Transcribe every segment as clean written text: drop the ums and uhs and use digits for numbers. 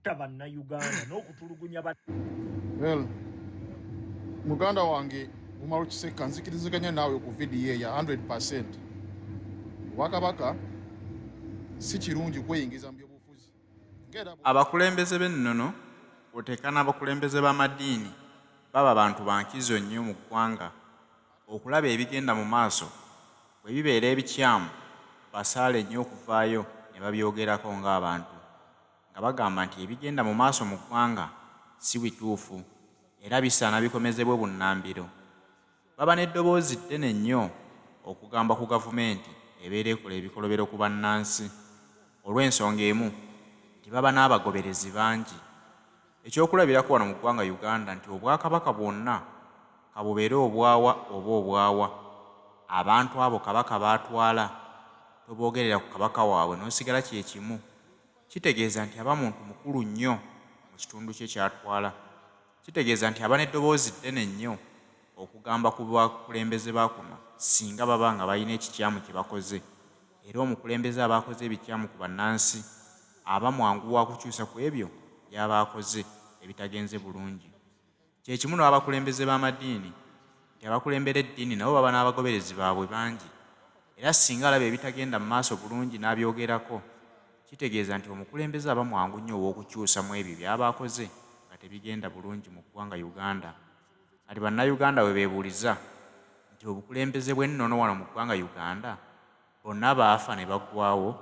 okutta bannayuganda n'okutulugunya well muganda wange umalo kiseka nzikiriziganya naawe ku video ya 100%. Wakabaka si kirungi kweyingiza mu byobufuzi. Abakulembeze b'ennono oteekana abakulembeze b'amadiini baba bantu bankizo nnyo mu ggwanga okulaba ebigenda mu maaso bwe bibeera ebikyamu basaale nnyo okuvaayo ne babyogerako ng'abantu nga bagamba nti ebigenda mu maaso mu ggwanga si bituufu era bisaana bikomezebwe bunnambiro. Baba n'eddoboozi ddene nnyo okugamba ku gavumenti ebeera ekola ebikolobero ku bannansi olw'ensonga emu nti baba n'abagoberezi bangi. Ekyokulabirako wano mu ggwanga Uganda nti obwakabaka bwonna kabubeere obwawa oba obwawa abantu abo kabaka baatwala toboogerera ku kabaka waabwe n'osigala kye kimu kitegeeza nti aba muntu mukulu nnyo mu kitundu kye kyatwala. Kitegeeza nti aba n'eddoboozi ddene nnyo okugamba ku bakulembeze ba kuno singa baba nga balina ekikyamu kye bakoze era omukulembeze abaakoze ebikyamu ku bannansi aba mwangu wa kukyusa ku ebyo by'aba akoze ebitagenze bulungi. Kye kimu n'abakulembeze b'amadiini nti abakulembera eddiini nabo baba n'abagoberezi baabwe bangi era singa alaba ebitagenda mu maaso bulungi n'abyogerako kitegeeza nti omukulembeze aba mwangu nnyo ow'okukyusa mu ebyo by'aba akoze nga tebigenda bulungi mu ggwanga Uganda. Ati bannayuganda we beebuuliza nti obukulembeze bw'ennono wano mu ggwanga Uganda bonna baafa ne baggwawo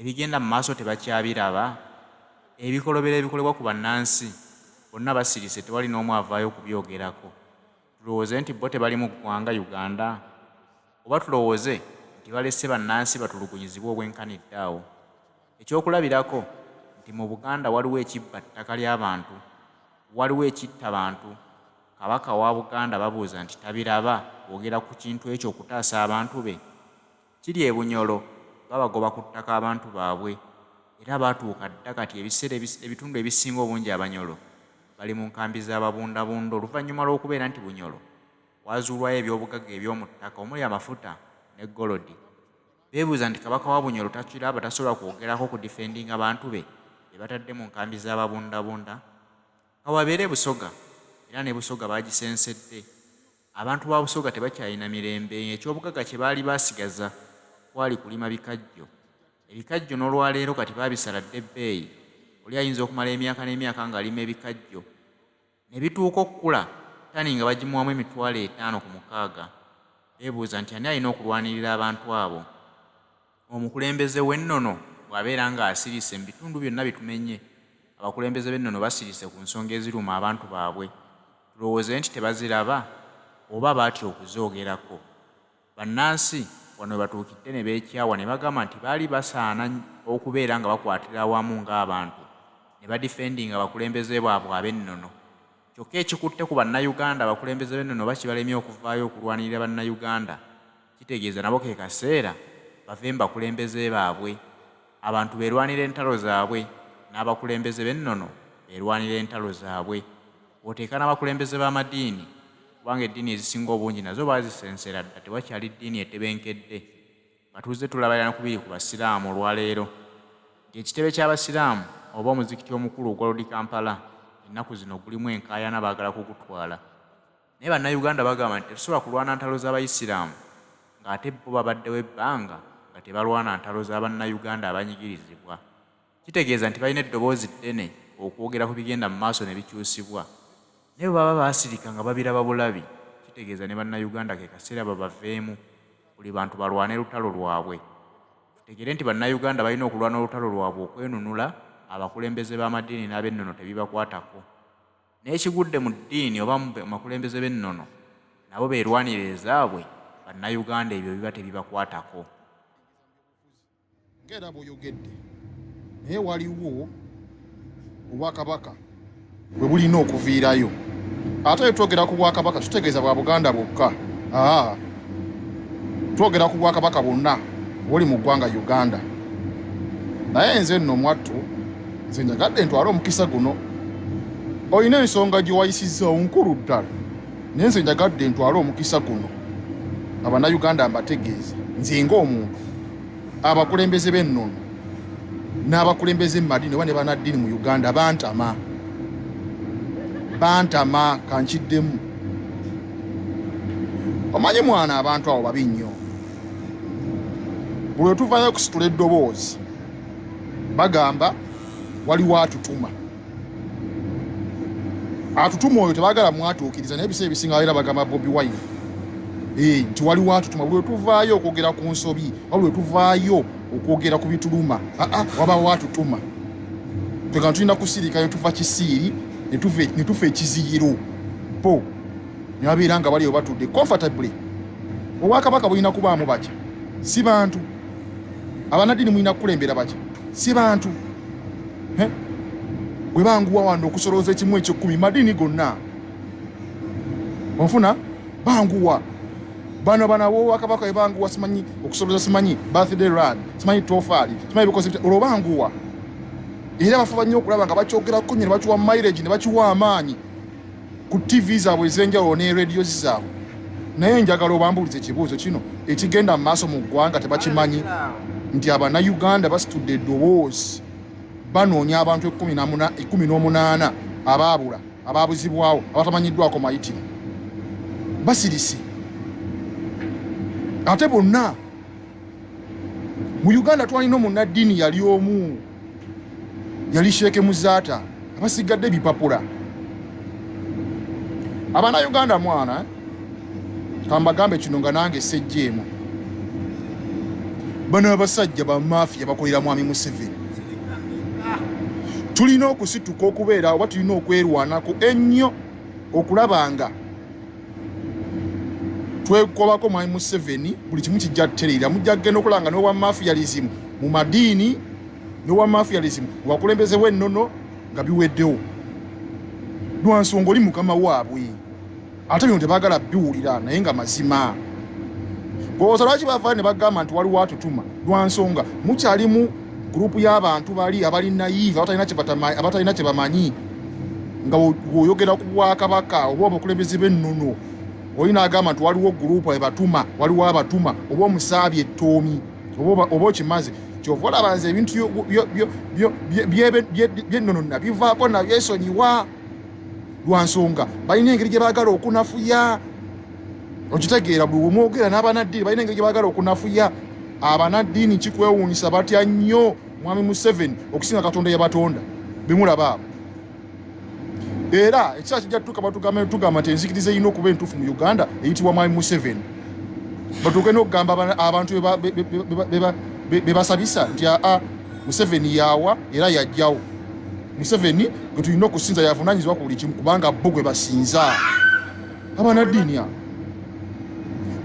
ebigenda mu maaso tebakyabiraba ebikolobero ebikolebwa ku bannansi bonna basirise tewali n'omu avaayo okubyogerako. Tulowooze nti bo tebali mu ggwanga Uganda oba tulowooze nti balese bannansi batulugunyizibwa obwenkanidde awo. Ekyokulabirako nti mu Buganda waliwo ekibba ttaka ly'abantu waliwo ekitta bantu. Kabaka wa Buganda babuuza nti tabiraba bwogera ku kintu ekyo okutaasa abantu be. Kiri e Bunyolo babagoba ku ttaka abantu baabwe era baatuuka dda kati ebiseera ebitundu ebisinga obungi Abanyolo bali mu nkambi z'ababundabunda oluvannyuma lw'okubeera nti Bunyolo wazuulwayo ebyobugagga eby'omu ttaka omuli amafuta ne golodi. Beebuuza nti kabaka wa Bunyolo takiraba tasobola kwogerako ku difendinga abantu be batadde mu nkambi z'ababundabunda. Kawabeere Busoga era ne Busoga baagisensedde. Abantu ba Busoga tebakyalina mirembe. Ekyobugagga kye baali baasigaza kwali kulima bikajjo. Ebikajjo n'olwaleero kati baabisaladde ebbeeyi. Oli ayinza okumala emyaka n'emyaka ng'alima ebikajjo ne bituuka okukula tani nga bagimuwamu $5,000 ku mukaaga. Beebuuza nti ani alina okulwanirira abantu abo? Omukulembeze w'ennono bw'abeera ng'asirise mu bitundu byonna bitumenye. Abakulembeze b'ennono basirise ku nsonga eziruma abantu baabwe. Tulowooze nti tebaziraba oba baatya okuzoogerako. Bannansi wano batuukidde ne beekyawa ne bagamba nti baali basaana okubeera nga bakwatira awamu ng'abantu ne badifendinga abakulembeze baabwe ab'ennono. Kyokka ekikutte ku bannayuganda abakulembeze b'ennono bakibalemye okuvaayo okulwanirira bannayuganda kitegeeza nabo ke kaseera bave mu bakulembeze baabwe. Abantu beerwanira entalo zaabwe n'abakulembeze b'ennono beerwanira entalo zaabwe. Oteeka n'abakulembeze b'amadiini kubanga eddiini ezisinga obungi nazo baazisensera dda tewakyali ddiini etebenkedde. Batuuze tulabalira nakubiri ku basiraamu olwaleero nti ekitebe ky'abasiraamu oba omuzikiti omukulu ogwa Lodi Kampala ennaku zino gulimu enkaayana baagala kugutwala. Naye bannayuganda bagamba nti tetusobola kulwana ntalo z'abayisiraamu ng'ate bo babaddewo ebbanga nga tebalwana ntalo z'abannayuganda abanyigirizibwa. Kitegeeza nti balina eddoboozi ddene okwogera ku bigenda mu maaso ne bikyusibwa. Naye baba baasirika nga babiraba bulabi kitegeeza ne bannayuganda ke kaseera babaveemu buli bantu balwane lutalo lwabwe. Tutegere nti bannayuganda balina okulwana olutalo lwabwe okwenunula abakulembeze b'amadiini n'ab'ennono tebibakwatako. N'ekigudde mu ddiini oba mu makulembeze b'ennono nabo beerwanire ezaabwe bannayuganda ebyo biba tebibakwatako. Ng'era bw'oyogedde naye waliwo obwakabaka bwe bulina okuviirayo. Ate twogera ku bwakabaka tutegeeza bwa Buganda bwokka. Twogera ku bwakabaka bwonna buli mu ggwanga Uganda. Naye nze nno mwattu nze njagadde ntwale omukisa guno. Olina ensonga gye wayisizzawo nkulu ddala naye nze njagadde ntwale omukisa guno Abannayuganda mbategeeze nze ng'omuntu abakulembeze b'ennono n'abakulembeze mu madini oba ne bannaddiini mu Uganda bantama kankiddemu. Omanyi mwana abantu abo babi nnyo. Buli lwe tuvaayo okusitula eddoboozi bagamba waliwo atutuma. Atutuma oyo tebaagala mwatuukiriza naye ebiseera ebisinga era bagamba Bobi Wine. Nti waliwo atutuma. Buli lwe tuvaayo okwogera ku nsobi, buli lwe tuvaayo okwogera ku bituluma, wabawo atutuma. Twega tulina kusirikayo tuva kisiiri ne tufa ekiziyiro po ne babeera nga baliyo batudde comfortably. Obwakabaka bulina kubaamu batya? Si bantu. Abanaddiini mulina kukulembera batya? Si bantu. Bwe banguwa wano okusolooza ekimu eky'ekkumi madini gonna onfuna banguwa bano bobwakabaka banguwa simanyi okusolooza simanyi birthday run simanyi tofaali simanyi bikozi olwo banguwa era bafuba nnyo okulaba nga bakyogerako nnyo ne bakiwa mileage ne bakiwa amaanyi ku TV zaabwe ez'enjawulo ne rediyo zaabwe. Naye njagala obambulize ekibuuzo kino ekigenda mu maaso mu ggwanga tebakimanyi nti Abannayuganda basitudde eddoboozi banoonya abantu 18 abaabula abaabuzibwawo abatamanyiddwako mayitire basirisi. Ate bonna mu Uganda twalina omunnaddiini yali omu, yali Sheeke Muzaata, abasigadde bipapula. Abannayuganda mwana kambagambe kino nga nange sejjeemu. Bano abasajja ba mafiya bakolera mwami Museveni. Tulina okusituka okubeera oba tulina okwerwanako ennyo okulabanga twekobako mwami Museveni buli kimu kijja kutereera. Mujja kugenda okulanga n'obwa mafialism mu madiini n'obwa mafialism mu bakulembeze b'ennono nga biweddewo. Lwa nsonga oli mukama waabwe ate bino tebaagala biwulira naye nga mazima. Bw'oza lwaki bavaayo ne bagamba nti waliwo atutuma? Lwa nsonga mukyalimu gurupu y'abantu bali abali nayive abatalina kye bamanyi nga bw'oyogera ku Bwakabaka oba abakulembeze b'ennono olina agamba nti waliwo gurupu ebatuma, waliwo abatuma oba omusaabye ettoomi oba okimaze. Kyova olaba nze ebintu by'ennono nabivaako nabyesonyiwa. Lwa nsonga balina engeri gye baagala okunafuya. Okitegeera buli wemwogera n'Abannaddiini balina engeri gye baagala okunafuya. Abannaddiini kikwewuunyisa batya nnyo mwami Museveni okusinga Katonda yabatonda bemulaba abo. Era ekiseera kijja tugamba nti enzikiriza erina okuba entuufu mu Uganda eyitibwa mwami Museveni. Batuuke n'okugamba abantu be basabisa nti Museveni yawa era yajjawo. Museveni gwe tulina okusinza yavunaanyizibwa ku buli kimu kubanga bo gwe basinza. Abannaddiini abo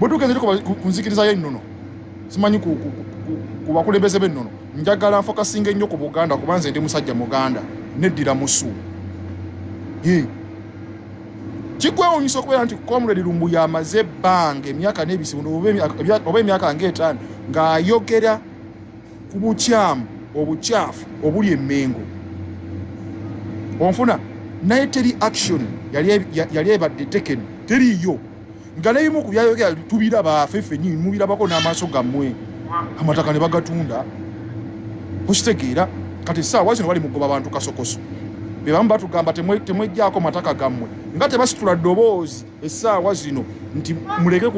bwe tugenzeko ku nzikiriza y'ennono simanyi ku bakulembeze b'ennono njagala nfokasinga ennyo ku Buganda kuba nze ndi musajja Muganda neddira musu. Kikwewuunyisa okubeera nti Comrade Lumbuya amaze ebbanga emyaka n'ebisekondo oba emyaka ng'etaano ng'ayogera ku bukyamu obukyafu obuli emmengo. Onfuna naye teri action yali ebadde tekeni teriiyo nga n'ebimu ku byayogera tubiraba ffeffe nnyini mubirabako n'amaaso gammwe amataka ne bagatunda. Okitegeera kati essaawa zino bali mugoba bantu kasokoso be bamu batugamba temwejjaako mataka gammwe nga tebasitula ddoboozi essaawa zino nti muleke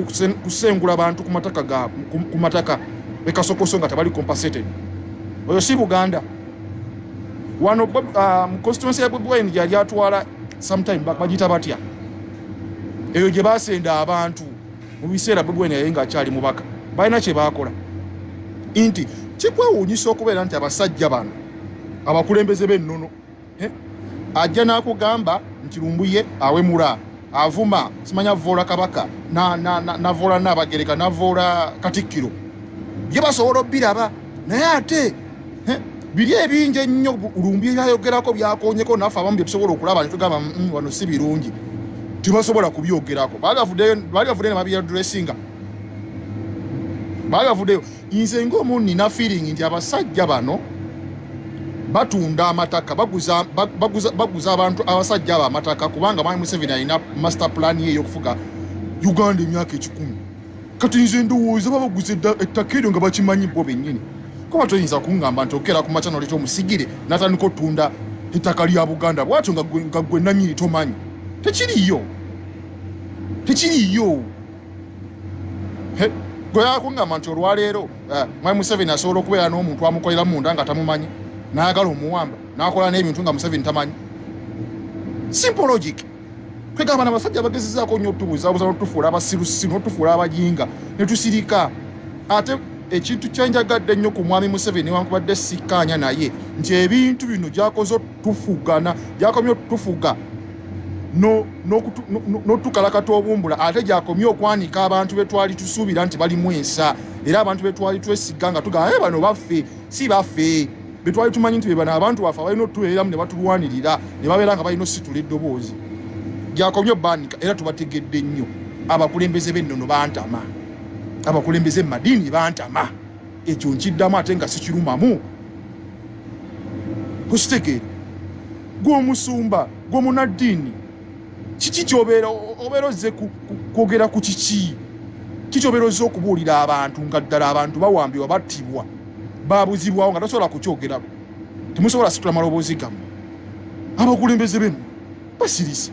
kusengula bantu ku mataka bekasokoso nga tebali compensated. Oyo si Buganda. Wano mu constituency ya Bobi Wine yali atwala sometime bagiyita batya eyo gye basenda abantu mu biseera Bobi Wine yaye ng'akyali mubaka balina kye baakola. Nti kikwewuunyisa okubeera nti abasajja bano abakulembeze b'ennono ajja n'akugamba nti Lumbuye awemula avuma simanya avoola Kabaka navoola Nnabagereka navoola Katikkiro bye basobola obbiraba naye ate biri ebingi ennyo Lumbuye byayogerako byakoonyeko naffe abamu bye tusobola okulaba ne tugamba wano si birungi tebasobola kubyogerako. Baagavuddeyo ne babyadressinga baagavuddeyo. Nze ng'omu nina feeling nti abasajja bano batunda amataka baguza abantu abasajja abo amataka kubanga mwami Museveni alina master plan ye y'okufuga Uganda emyaka 10. Kati nze ndowooza babaguza ettaka eryo nga bakimanyi bo bennyini kuba toyinza kuŋŋamba nti okera ku makyano leeta omusigire n'atandika otunda ettaka lya Buganda bw'atyo nga gwe nannyini tomanyi. Tekiriyo gwe yakuŋŋamba nti olwaleero Mwami Museveni asobola okubeera n'omuntu amukolera munda nga tamumanyi n'ayagala omuwamba n'akola n'ebintu nga Museveni tamanyi. Simple logic. Kwegamba n'abasajja bagezezaako nnyo otubuuzabuuza n'otufuula abasirusiru n'otufuula abajinga ne tusirika. Ate ekintu kyenjagadde ennyo ku Mwami Museveni newankubadde sikkaanya naye nti ebintu bino gyakoze otufugana gyakomye otufuga n'otukalakata obumbula ate gyakomye okwanika abantu be twali tusuubira nti balimu ensa era abantu be twali twesiga nga tugamba bano baffe si baffe be twali tumanyi nti be bano abantu baffe balina otubeeramu ne batulwanirira ne babeera nga balina ositula eddoboozi. Gyakomye obbaanika era tubategedde nnyo. Abakulembeze b'ennono bantama, abakulembeze madiini bantama. Ekyo nkiddamu ate nga sikirumamu. Kusitegeera gw'omusumba gw'omunaddiini kiki kyobeera ozze kwogera ku kiki kikyobeera ozze okubuulira abantu nga ddala abantu bawambibwa battibwa baabuzibwawo nga tasobola kukyogeramu. Temusobola situla maloboozi gammwe. Abakulembeze b'enno basirise.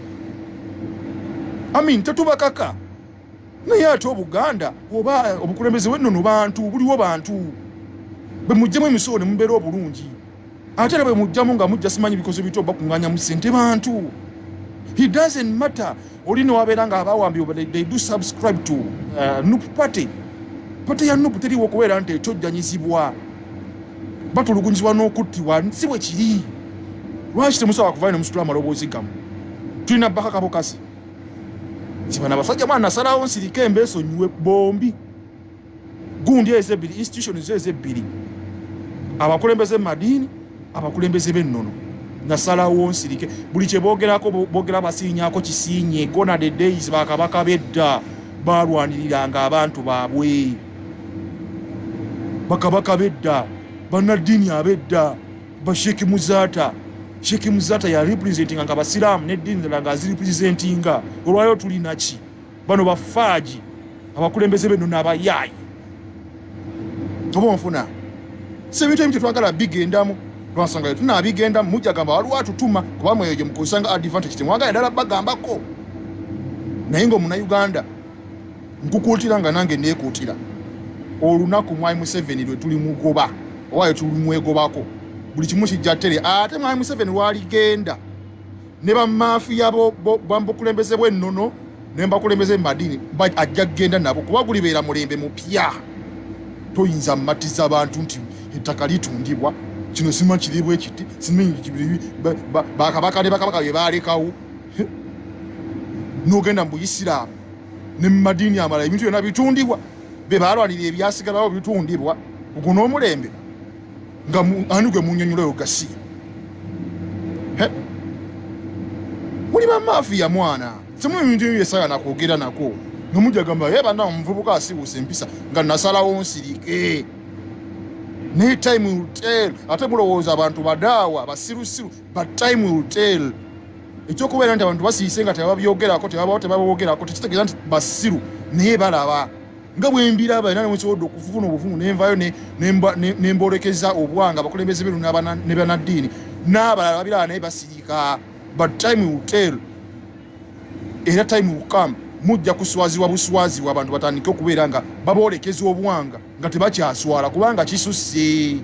Tetubakaka naye ate Obuganda oba obukulembeze bw'ennono bantu buliwo bantu bwe muggyemu emisolo ne mubeera obulungi ate era bwe mugjamu nga mujja simanyi bikoze bito bakuŋŋaanyamu ssente bantu. It doesn't matter. Oli ne wabeera nga abawambibwa they do subscribe to NUP party. Party ya NUP teriwo okubeera nti ekyojjanyizibwa batulugunyizibwa n'okuttibwa si bwe kiri. Lwaki temusobola kuvaayo ne musitula amaloboozi gammwe? Tulina Bakaka Bokasi kibana abasajja mwana nasalawo nsirike embeesonyiwe bombi gundi ezebbiri institutions ezebbiri abakulembeze madiini abakulembeze b'ennono nasalawo nsirike buli kye boogerako boogera basiinyaako kisiinye gona the days bakabaka bedda balwaniriranga abantu baabwe bakabaka bedda bannaddiini abedda Sheikh Muzata ya representinga nga basiraamu n'eddiini ddala nga ziripresentinga. Olwayo tulina ki? Bano bafaaji abakulembeze b'ennono abayaayi oba onfuna si ebintu ebimu tetwagala bigendamu lwansonga tunaabigendamu mujja gamba waliwo atutuma kuba mweyo gye mukozesanga advantage temwagala ddala bagambako. Naye ng'omunnayuganda nkukuutira nga nange neekuutira olunaku Mwami Museveni lwe tuli mugoba oba lwe tuli mwegobako buli kimu kijja tere. Ate Mwami Museveni lwaligenda ne bamafiya bambukulembeze bw'ennono ne bakulembeze madiini ajja kgenda nabo kuba gulibeera mulembe mupya. Toyinza mmatiza abantu nti ettaka litundibwa kino sima kiribwa ekiti simanyi kibiri bakabaka ne bakabaka bye baalekawo n'ogenda mu Buyisiraamu ne mu madiini amala ebintu byonna bitundibwa be baalwanira ebyasigalawo bitundibwa ogwo n'omulembe nga ani gwe munnyonnyola oyo gasiya. Muli bamafiya mwana simu ebintu ebyo byesayana kwogera nako nga mujja gamba ye banna omuvubuka asibuusa empisa nga nasalawo nsirike. Naye time will tell. Ate mulowooza abantu badaawa basirusiru but time will tell. Ekyokubeera nti abantu basiise nga tebabyogerako tebaboogerako tekitegeeza nti basiru naye balaba nga bwe mbiraba era nemusobodde okufuna obuvumu nenvayo nemboolekeza obwanga abakulembeze b'ennono ne bannaddiini n'abalala babiraba naye basirika. But time will tell. Era time will come mujja kuswazibwa buswazibwa abantu batandike okubeera nga baboolekeza obwanga nga tebakyaswala kubanga kisusse.